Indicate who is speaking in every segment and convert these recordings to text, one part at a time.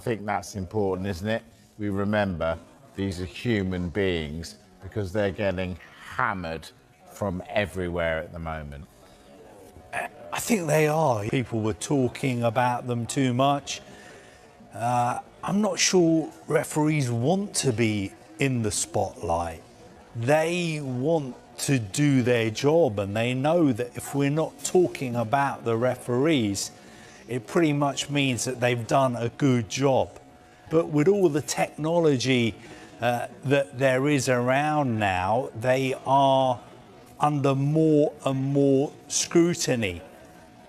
Speaker 1: think that's important, isn't it? We remember these are human beings because they're getting hammered from everywhere at the moment.
Speaker 2: I think they are. People were talking about them too much. I'm not sure referees want to be in the spotlight. They want to do their job, and they know that if we're not talking about the referees, it pretty much means that they've done a good job. But with all the technology that there is around now, they are under more and more scrutiny.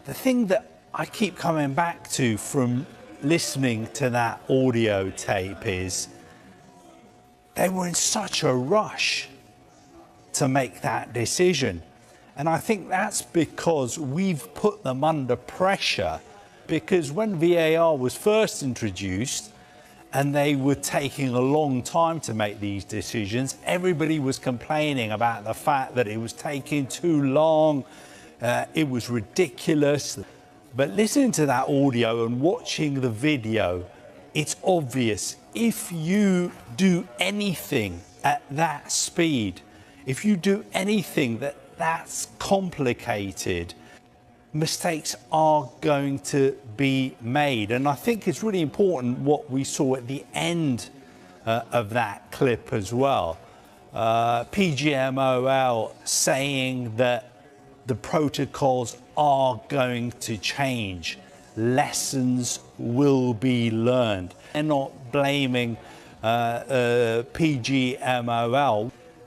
Speaker 2: The thing that I keep coming back to from listening to that audio tape is they were in such a rush to make that decision. And I think that's because we've put them under pressure, because when VAR was first introduced and they were taking a long time to make these decisions, everybody was complaining about the fact that it was taking too long, it was ridiculous. But listening to that audio and watching the video, it's obvious. If you do anything at that speed, if you do anything that's complicated, mistakes are going to be made. And I think it's really important what we saw at the end of that clip as well. PGMOL saying that the protocols are going to change. Lessons will be learned. They're not blaming PGMOL.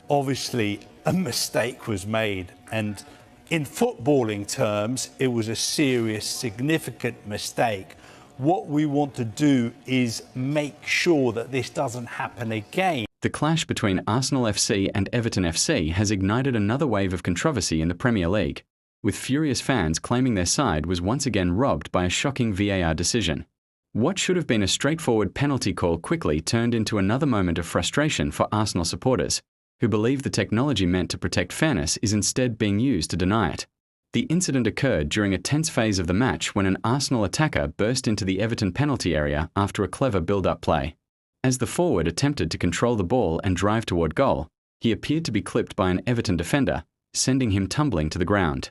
Speaker 2: Obviously, a mistake was made, and in footballing terms, it was a serious, significant mistake. What we want to do is make sure that this doesn't happen again.
Speaker 3: The clash between Arsenal FC and Everton FC has ignited another wave of controversy in the Premier League, with furious fans claiming their side was once again robbed by a shocking VAR decision. What should have been a straightforward penalty call quickly turned into another moment of frustration for Arsenal supporters, who believe the technology meant to protect fairness is instead being used to deny it. The incident occurred during a tense phase of the match when an Arsenal attacker burst into the Everton penalty area after a clever build-up play. As the forward attempted to control the ball and drive toward goal, he appeared to be clipped by an Everton defender, sending him tumbling to the ground.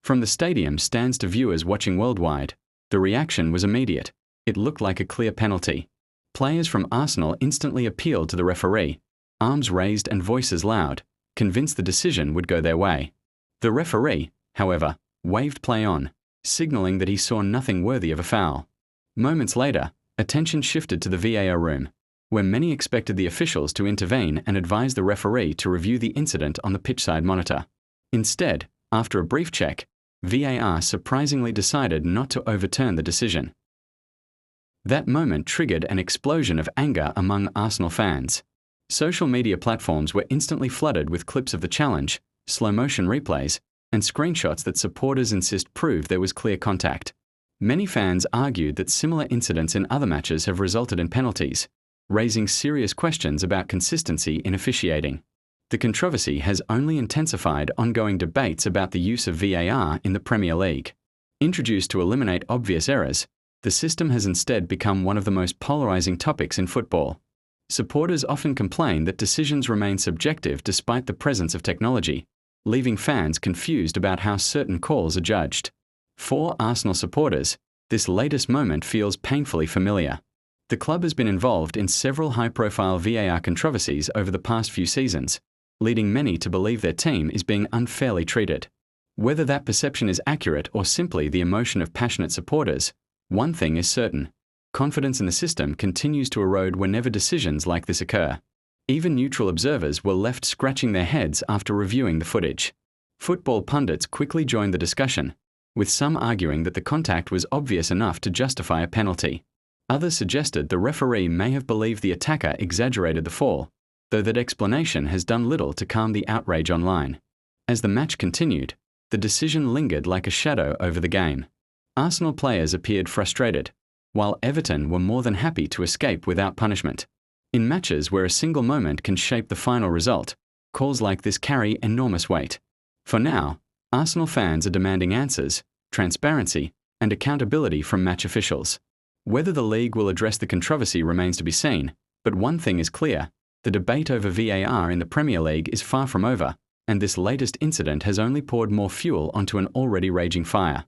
Speaker 3: From the stadium stands to viewers watching worldwide, the reaction was immediate. It looked like a clear penalty. Players from Arsenal instantly appealed to the referee, arms raised and voices loud, convinced the decision would go their way. The referee, however, waved play on, signalling that he saw nothing worthy of a foul. Moments later, attention shifted to the VAR room, where many expected the officials to intervene and advise the referee to review the incident on the pitchside monitor. Instead, after a brief check, VAR surprisingly decided not to overturn the decision. That moment triggered an explosion of anger among Arsenal fans. Social media platforms were instantly flooded with clips of the challenge, slow-motion replays, and screenshots that supporters insist proved there was clear contact. Many fans argued that similar incidents in other matches have resulted in penalties, raising serious questions about consistency in officiating. The controversy has only intensified ongoing debates about the use of VAR in the Premier League. Introduced to eliminate obvious errors, the system has instead become one of the most polarizing topics in football. Supporters often complain that decisions remain subjective despite the presence of technology, leaving fans confused about how certain calls are judged. For Arsenal supporters, this latest moment feels painfully familiar. The club has been involved in several high-profile VAR controversies over the past few seasons, leading many to believe their team is being unfairly treated. Whether that perception is accurate or simply the emotion of passionate supporters, one thing is certain: confidence in the system continues to erode whenever decisions like this occur. Even neutral observers were left scratching their heads after reviewing the footage. Football pundits quickly joined the discussion, with some arguing that the contact was obvious enough to justify a penalty. Others suggested the referee may have believed the attacker exaggerated the fall, though that explanation has done little to calm the outrage online. As the match continued, the decision lingered like a shadow over the game. Arsenal players appeared frustrated, while Everton were more than happy to escape without punishment. In matches where a single moment can shape the final result, calls like this carry enormous weight. For now, Arsenal fans are demanding answers, transparency, and accountability from match officials. Whether the league will address the controversy remains to be seen, but one thing is clear: the debate over VAR in the Premier League is far from over, and this latest incident has only poured more fuel onto an already raging fire.